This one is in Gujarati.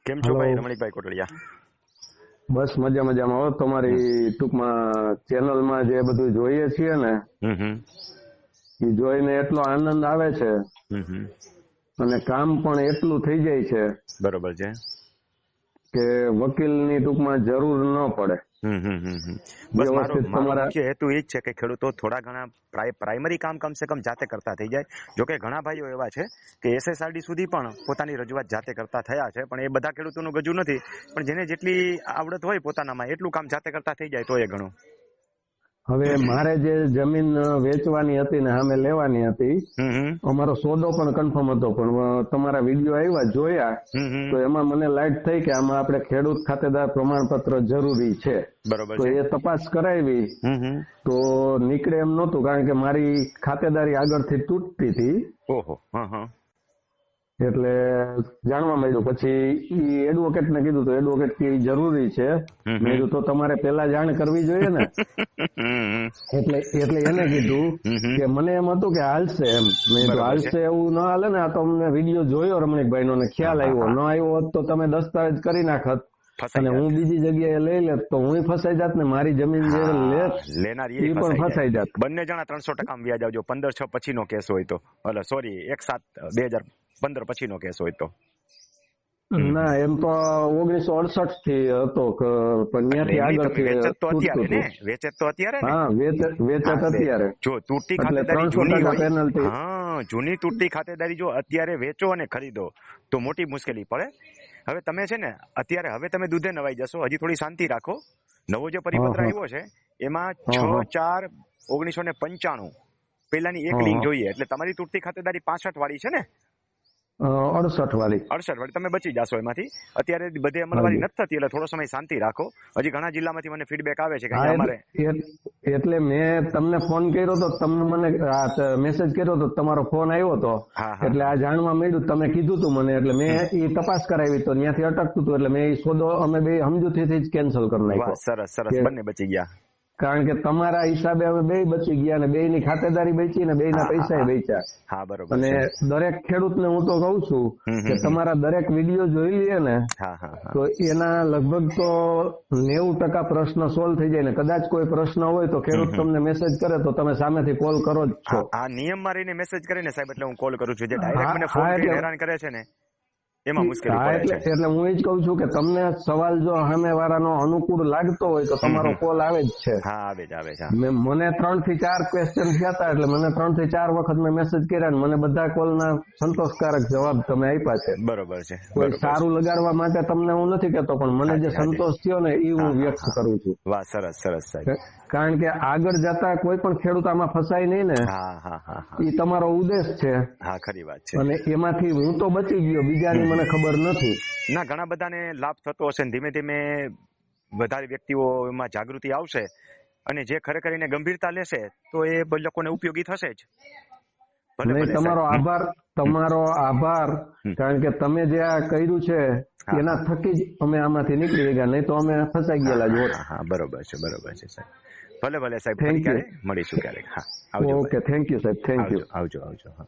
કેમ છો હલો. ભાઈ રમણીકભાઈ કોટડિયા? બસ મજામાં હો. તમારી ટૂંકમાં ચેનલમાં જે બધું જોઈએ છીએ ને એ જોઈને એટલો આનંદ આવે છે અને કામ પણ એટલું થઈ જાય છે બરોબર છે કે વકીલની ટૂંકમાં જરૂર ન પડે. બસ મારો વ્યવસ્થિત તમારા મુખ્ય હેતુ એ જ છે કે ખેડૂતો થોડા ઘણા પ્રાઇમરી કામ કમસે કમ જાતે કરતા થઈ જાય. જોકે ઘણા ભાઈઓ એવા છે કે SSRD સુધી પણ પોતાની રજૂઆત જાતે કરતા થયા છે, પણ એ બધા ખેડૂતોનું ગજુ નથી. પણ જેને જેટલી આવડત હોય પોતાનામાં એટલું કામ જાતે કરતા થઈ જાય તો એ ઘણું. હવે મારે જે જમીન વેચવાની હતી ને સામે લેવાની હતી, અમારો સોદો પણ કન્ફર્મ હતો, પણ તમારા વિડીયો આવ્યા જોયા તો એમાં મને લાઈટ થઈ કે આમાં આપણે ખેડૂત ખાતેદાર પ્રમાણપત્ર જરૂરી છે. બરોબર તો છે. એ તપાસ કરાવી તો નીકળે એમ નહોતું, કારણ કે મારી ખાતેદારી આગળથી તૂટતી હતી. ઓહો. એટલે જાણવા મળ્યું. પછી એડવોકેટને કીધું તો એડવોકેટ કે જરૂરી છે. મેં કીધું તો તમારે પેલા જાણ કરવી જોઈએ ને. એટલે એને કીધું કે મને એમ હતું કે હાલશે એમ. મેં કીધું હાલશે એવું ન હાલે ને, આ તો અમને વિડીયો જોયો રમણીકભાઈ નો ને ખ્યાલ આવ્યો. ન આવ્યો હોત તો તમે દસ્તાવેજ કરી નાખત અને હું બીજી જગ્યાએ લઈ લેત તો હું ફસાઈ જાત ને મારી જમીન જે લેનાર એ પણ ફસાઈ જાત. બંને જણા 300% વ્યાજ આવજો. 15/6 પછીનો કેસ હોય તો, સોરી 1/7/2015 પછીનો કેસ હોય તો. ના, એમ તો 1968 થી હતો, પણ ત્યાંથી આગળ વેચત તો અત્યારે ને. હા, વેચત અત્યારે. જો તૂટતી ખાતેદારી જૂની હોય, જૂની તૂટતી ખાતેદારી જો અત્યારે વેચો અને ખરીદો તો મોટી મુશ્કેલી પડે. હવે તમે છે ને અત્યારે હવે તમે દૂધે નવાઈ જશો. હજી થોડી શાંતિ રાખો. નવો જે પરિપત્ર આવ્યો છે એમાં 6/4/1995 પેલાની એક લિંક જોઈએ. એટલે તમારી તૂટતી ખાતેદારી 65 વાળી છે ને? 68 વાળી તમે બચી જશો એમાંથી. અત્યારે બધે અમલવારી નથી થતી, એટલે થોડો સમય શાંતિ રાખો. હજી ઘણા જિલ્લામાંથી મને ફીડબેક આવે છે કે અમારે એટલે મેં તમને ફોન કર્યો તો, તમને મને મેસેજ કર્યો તો, તમારો ફોન આવ્યો હતો. એટલે આ જાણવા મળ્યું, તમે કીધું તું મને, એટલે મેં એ તપાસ કરાવી તો ત્યાંથી અટકતું હતું, એટલે મેં એ સોદો અમે બે સમજૂતીથી જ કેન્સલ કરી નાખ્યો. સરસ, બંને બચી ગયા. કારણ કે તમારા હિસાબે અમે બે બચી ગયા અને બે ની ખાતેદારી બચી ને બે ના પૈસા બચ્યા. હા, બરોબર. અને દરેક ખેડૂતને હું તો કઉ છું કે તમારા દરેક વિડીયો જોઈ લઈએ ને તો એના લગભગ તો 90% પ્રશ્ન સોલ્વ થઈ જાય. ને કદાચ કોઈ પ્રશ્ન હોય તો ખેડૂત તમને મેસેજ કરે તો તમે સામેથી કોલ કરો જ છો. આ નિયમમાં રહીને મેસેજ કરીને સાહેબ, એટલે હું કોલ કરું છું. જે ડાયરેક્ટ મને ફોન કરીને હેરાન કરે છે ને એમાં મુશ્કેલી પડે છે. એટલે હું એ જ કઉ છું કે તમને સવાલ જો સામે વાળાનો અનુકૂળ લાગતો હોય તો તમારો કોલ આવે જ છે. હા, આવે છે. મને 3 થી 4 ક્વેશ્ચન થયા હતા, એટલે મને 3 થી 4 વખત મેં મેસેજ કર્યા ને મને બધા કોલના સંતોષકારક જવાબ તમે આપ્યા છે. બરોબર છે. કોઈ સારું લગાડવા માટે તમને હું નથી કહેતો, પણ મને જે સંતોષ થયો ને એ હું વ્યક્ત કરું છું. વાહ, સરસ સાહેબ. કારણ કે આગળ જતા કોઈ પણ ખેડૂત આમાં ફસાય નહીં ને, એ તમારો ઉદ્દેશ છે. હા, ખરી વાત છે. અને એમાંથી હું તો બચી ગયો, બીજાની મને ખબર નથી. ના, ઘણા બધાને લાભ થતો હશે. ધીમે ધીમે વધારે વ્યક્તિઓ એમાં જાગૃતિ આવશે અને જે ખરેખર એને ગંભીરતા લેશે તો એ લોકોને ઉપયોગી થશે જ. તમારો આભાર. કારણ કે તમે જે આ કર્યું છે એના થકી જ અમે આમાંથી નીકળી ગયા, નહીં તો અમે ફસાઈ ગયેલા જ હોત. હા, બરોબર છે સાહેબ. ભલે સાહેબ, મળીશું ક્યારેક. હા, આવજો. ઓકે, થેન્ક યુ સાહેબ, થેન્ક યુ. આવજો. હા.